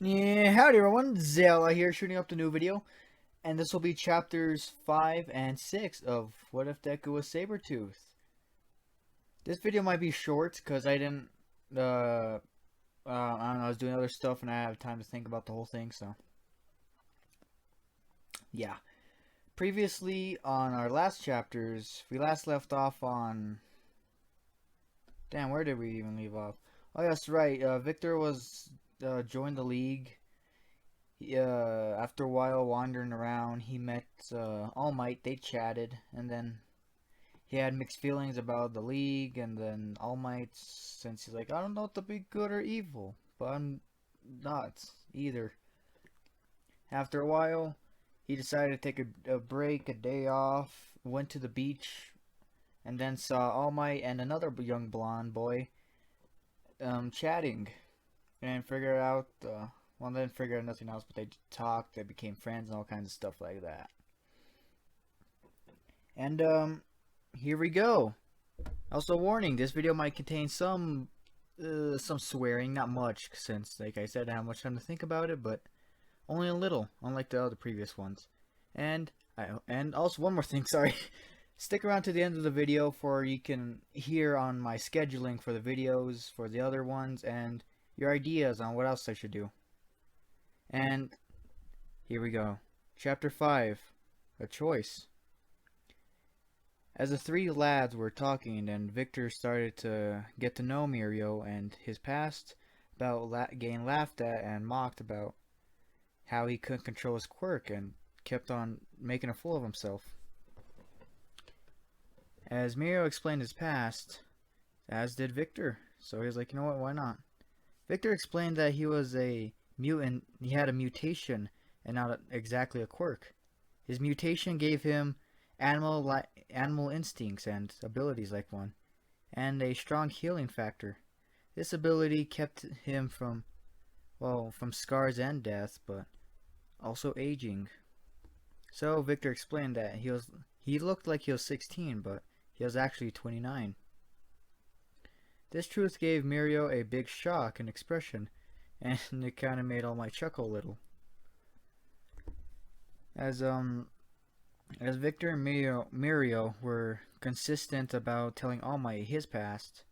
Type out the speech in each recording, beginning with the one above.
Yeah, howdy everyone, Zella here shooting up the new video, and this will be chapters 5 and 6 of What If Deku was Sabretooth. This video might be short because I didn't, I don't know, I was doing other stuff and I have time to think about the whole thing, so. Yeah. Previously, on our last chapters, we last left off on... Damn, where did we even leave off? Oh, yes, right, Victor was, joined the League. After a while wandering around, he met All Might. They chatted, and then he had mixed feelings about the League, and then All Might, since he's like, I don't know to be good or evil, but I'm not either. After a while, he decided to take a break, a day off, went to the beach, and then saw All Might and another young blonde boy chatting, and figured out well, they didn't figure out nothing else, but they talked, they became friends, and all kinds of stuff like that. And, here we go. Also, warning, this video might contain some swearing, not much, since, like I said, I have much time to think about it, but only a little, unlike the other previous ones. And also one more thing, sorry. Stick around to the end of the video for you can hear on my scheduling for the videos, for the other ones, and your ideas on what else I should do. And here we go. Chapter 5. A Choice. As the three lads were talking and Victor started to get to know Mirio and his past, about getting laughed at and mocked about how he couldn't control his quirk and kept on making a fool of himself. As Mirio explained his past, as did Victor, so he was like, you know what, why not? Victor explained that he was a mutant, he had a mutation and not exactly a quirk. His mutation gave him animal instincts and abilities like one, and a strong healing factor. This ability kept him from scars and death, but also aging. So Victor explained that he looked like he was 16, but he was actually 29. This truth gave Mirio a big shock and expression, and it kind of made All Might chuckle a little. As Victor and Mirio were consistent about telling All Might his past,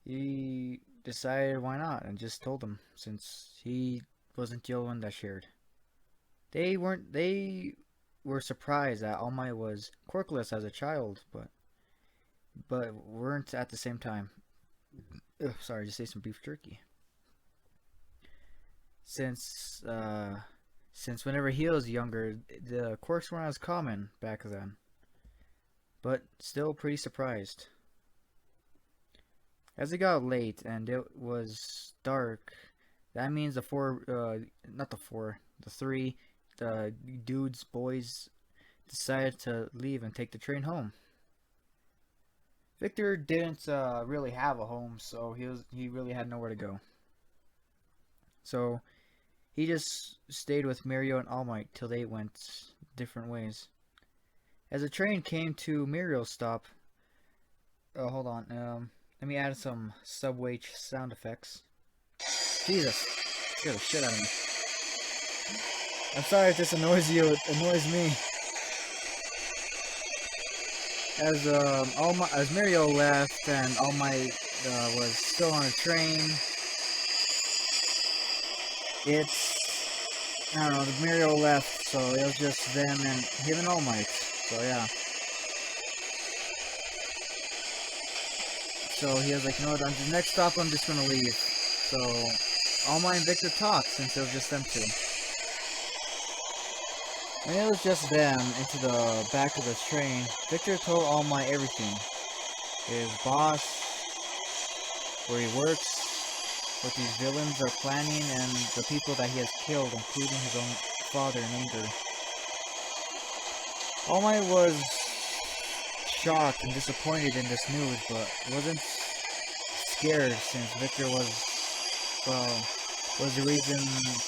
he decided why not and just told them, since he wasn't the only one that shared. They were surprised that All Might was quirkless as a child, but weren't at the same time. Ugh, sorry, just ate some beef jerky. Since whenever he was younger, the quirks weren't as common back then, but still pretty surprised. As it got late and it was dark, that means the three boys decided to leave and take the train home. Victor didn't really have a home, so he really had nowhere to go. So he just stayed with Mirio and All Might till they went different ways. As the train came to Mirio's stop, hold on, let me add some subway sound effects. Jesus, scared the shit out of me. I'm sorry if this annoys you. It annoys me. As Mirio left and All Might was still on a train, I don't know, Mirio left, so it was just them and him and All Might. So yeah. So he was like, you know what, on the next stop I'm just gonna leave. So All Might and Victor talked since it was just them two. When it was just them into the back of the train, Victor told All Might everything. His boss, where he works, what these villains are planning, and the people that he has killed, including his own father in anger. All Might was shocked and disappointed in this news, but wasn't scared since Victor was the reason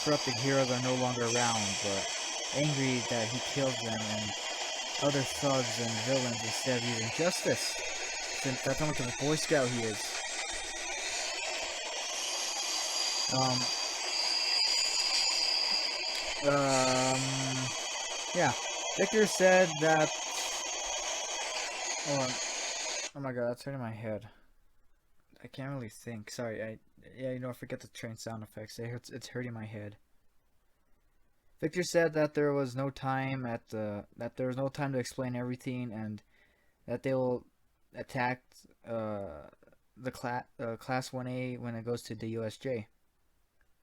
corrupted heroes are no longer around, but angry that he killed them and other thugs and villains instead of using justice, since that's how much of a Boy Scout he is. Yeah. Victor said that. Hold on. Oh my god, that's hurting my head. I can't really think. Sorry, yeah, I forget the train sound effects. It's hurting my head. Victor said that there was no time to explain everything, and that they will attack the class 1A when it goes to the USJ.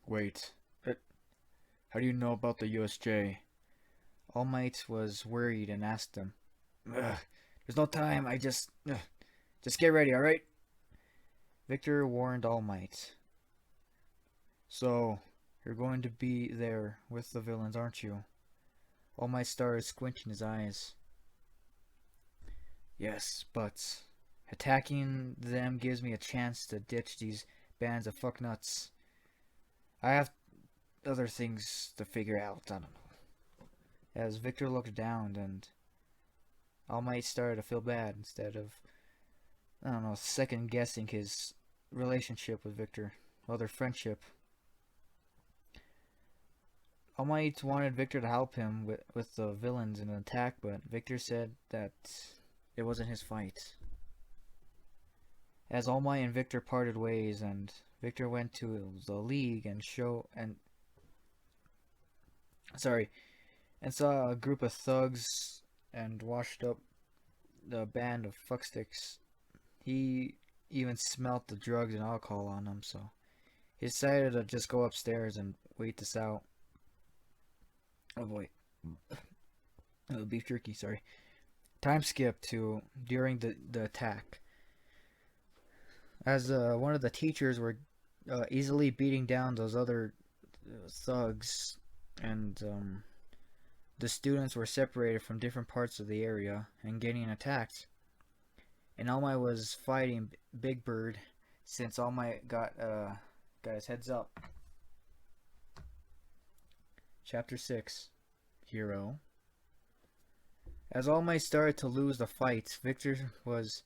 Wait, how do you know about the USJ? All Might was worried and asked him. There's no time. Just get ready, all right? Victor warned All Might. So, you're going to be there with the villains, aren't you? All Might started squinching his eyes. Yes, but attacking them gives me a chance to ditch these bands of fucknuts. I have other things to figure out. I don't know. As Victor looked down, and All Might started to feel bad instead of, I don't know, second guessing his relationship with Victor, or their friendship. All Might wanted Victor to help him with the villains in an attack, but Victor said that it wasn't his fight. As All Might and Victor parted ways, and Victor went to the League and saw a group of thugs and washed up the band of fucksticks. He even smelt the drugs and alcohol on them, so he decided to just go upstairs and wait this out. Oh boy. Oh, beef jerky, sorry. Time skip to during the attack. As one of the teachers were easily beating down those other thugs, and the students were separated from different parts of the area and getting attacked. And All Might was fighting Big Bird since All Might got his heads up. Chapter 6. Hero. As All Might started to lose the fight, Victor was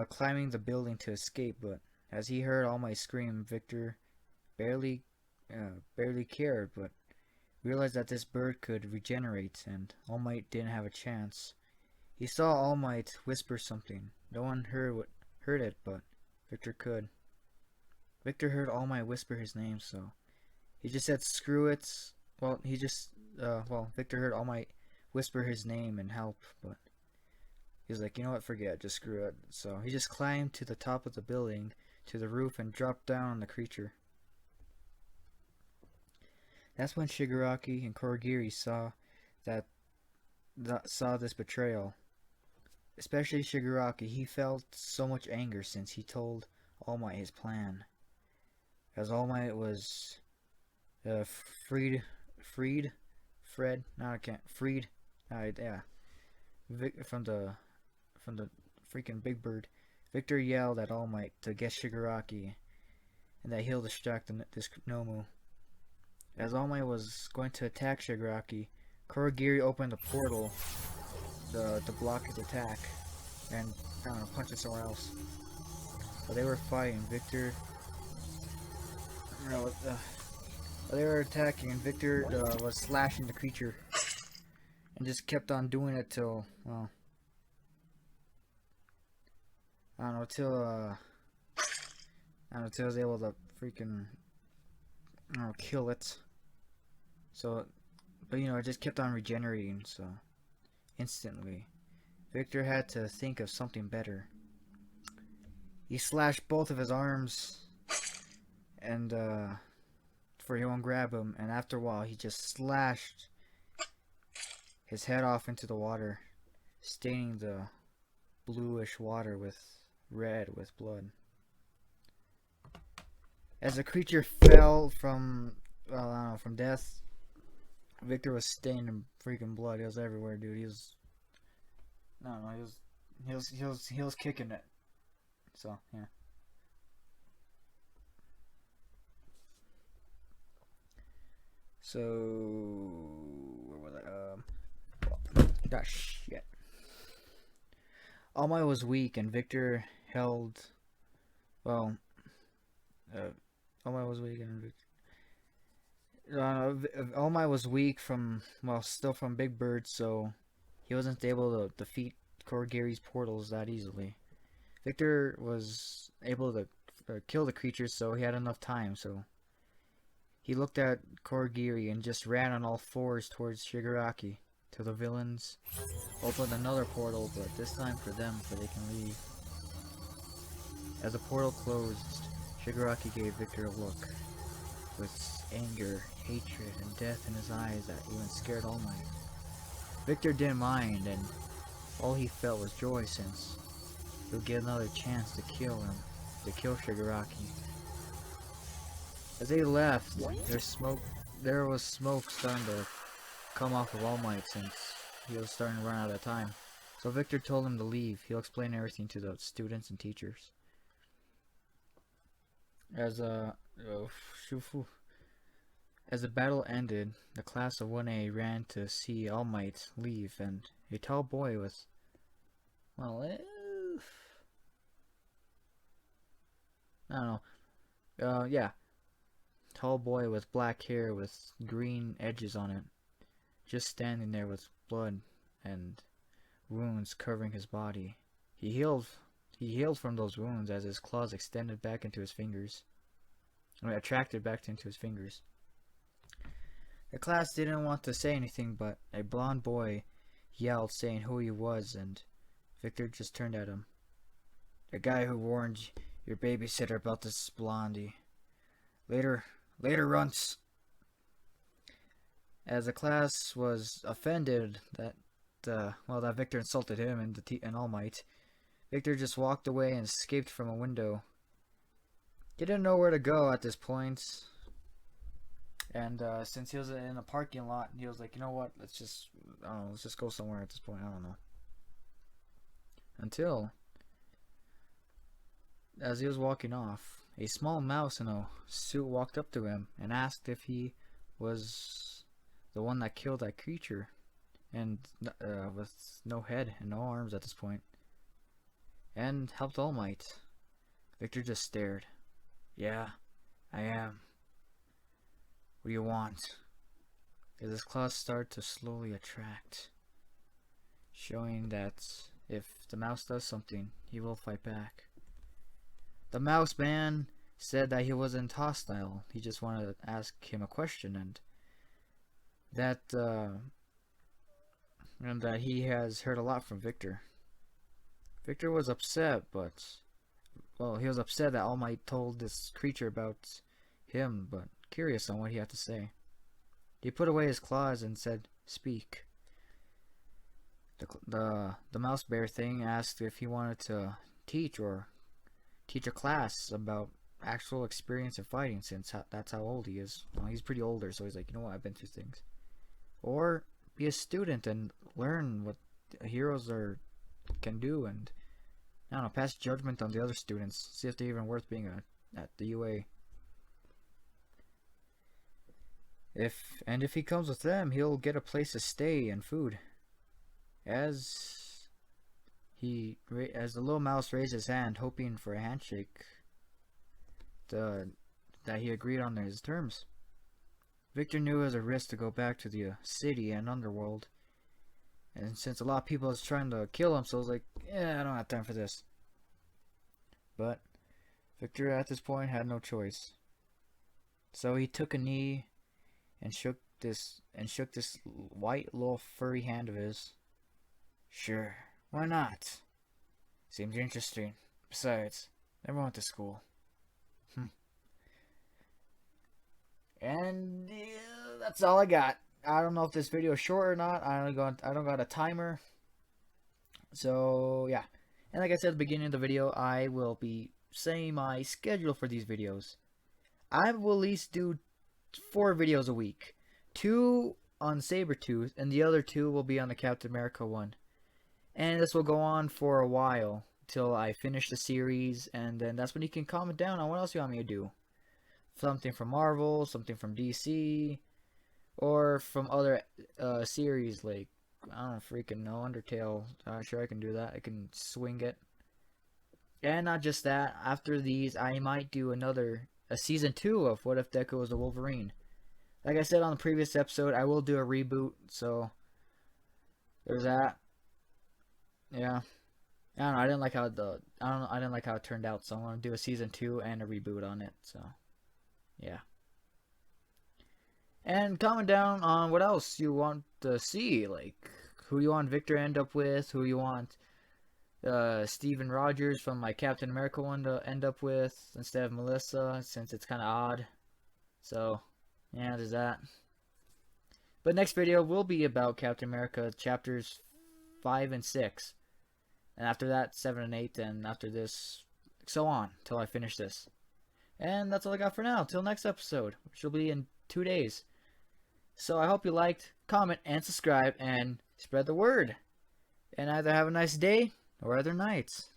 climbing the building to escape, but as he heard All Might scream, Victor barely cared, but realized that this bird could regenerate, and All Might didn't have a chance. He saw All Might whisper something. No one heard it, but Victor could. Victor heard All Might whisper his name, so he just said, "Screw it." Victor heard All Might whisper his name and help, but he was like, you know what, forget, just screw it. So he just climbed to the top of the building, to the roof, and dropped down on the creature. That's when Shigaraki and Kurogiri saw this betrayal. Especially Shigaraki, he felt so much anger since he told All Might his plan. As All Might was freed, from the freaking Big Bird. Victor yelled at All Might to get Shigaraki, and that he'll distract this Nomu. As All Might was going to attack Shigaraki, Kurogiri opened a portal to block his attack, and I don't know, punch it somewhere else. While they were fighting, they were attacking, and Victor was slashing the creature, and just kept on doing it till, well, I don't know, till he was able to freaking, I don't know, kill it. So, but it just kept on regenerating, so, instantly. Victor had to think of something better. He slashed both of his arms, and, for he won't grab him, and after a while, he just slashed his head off into the water, staining the bluish water red with blood. As the creature fell from death, Victor was stained in freaking blood. It was everywhere, dude. He was kicking it. So, yeah. So, where was I? Gosh, shit. All Might was weak, and Victor held. All Might was weak, and All Might was weak from, well, still from Big Bird, so he wasn't able to defeat Korogiri's portals that easily. Victor was able to kill the creatures, so he had enough time, so he looked at Korogiri and just ran on all fours towards Shigaraki, till the villains opened another portal, but this time for them, so they can leave. As the portal closed, Shigaraki gave Victor a look, with anger, hatred, and death in his eyes that even scared All Might. Victor didn't mind, and all he felt was joy since he'll get another chance to kill him, to kill Shigaraki. As they left, there was smoke starting to come off of All Might since he was starting to run out of time. So Victor told him to leave. He'll explain everything to the students and teachers. As the battle ended, the class of 1A ran to see All Might leave, and a tall boy with, well, I don't know. Yeah. Tall boy with black hair with green edges on it, just standing there with blood and wounds covering his body. He healed from those wounds as his claws extended back into his fingers. Attracted back into his fingers. The class didn't want to say anything, but a blonde boy yelled saying who he was, and Victor just turned at him. The guy who warned your babysitter about this blondie. Later, runts. As the class was offended that Victor insulted him and All Might, Victor just walked away and escaped from a window. He didn't know where to go at this point, and since he was in a parking lot, he was like, you know what? Let's just go somewhere at this point. I don't know. Until, as he was walking off, a small mouse in a suit walked up to him and asked if he was the one that killed that creature, and with no head and no arms at this point, and helped All Might. Victor just stared. Yeah, I am. What do you want? As his claws start to slowly attract, showing that if the mouse does something, he will fight back. The mouse man said that he wasn't hostile. He just wanted to ask him a question, and that he has heard a lot from Victor. Victor was upset, but he was upset that All Might told this creature about him, but curious on what he had to say. He put away his claws and said, "Speak." The mouse bear thing asked if he wanted to teach a class about actual experience in fighting, since that's how old he is. Well, he's pretty older, so he's like, you know what, I've been through things. Or be a student and learn what heroes can do, and I don't know, pass judgment on the other students, see if they're even worth being at the UA. If he comes with them, he'll get a place to stay and food. As the little mouse raised his hand, hoping for a handshake, that he agreed on his terms. Victor knew it was a risk to go back to the city and underworld, and since a lot of people was trying to kill him, so I was like, yeah, I don't have time for this. But Victor at this point had no choice, so he took a knee and shook this white little furry hand of his. Sure, why not? Seems interesting. Besides, never went to school. And that's all I got. I don't know if this video is short or not. I don't got a timer. So yeah. And like I said at the beginning of the video, I will be saying my schedule for these videos. I will at least do 4 videos a week. 2 on Sabretooth, and the other 2 will be on the Captain America one. And this will go on for a while till I finish the series, and then that's when you can comment down on what else you want me to do. Something from Marvel, something from DC, or from other series like, I don't freaking know, Undertale. Sure, I can do that. I can swing it. And not just that, after these, I might do a season 2 of What If Deku Was a Wolverine. Like I said on the previous episode, I will do a reboot, so there's that. Yeah. I don't know. I didn't like how I didn't like how it turned out, so I'm gonna do a season 2 and a reboot on it. So yeah. And comment down on what else you want to see, like who you want Victor to end up with, who you want Steven Rogers from my Captain America one to end up with instead of Melissa, since it's kind of odd. So yeah, there's that. But next video will be about Captain America chapters 5 and 6. And after that, 7 and 8, and after this, so on, till I finish this. And that's all I got for now, till next episode, which will be in 2 days. So I hope you liked, comment, and subscribe, and spread the word. And either have a nice day, or other nights.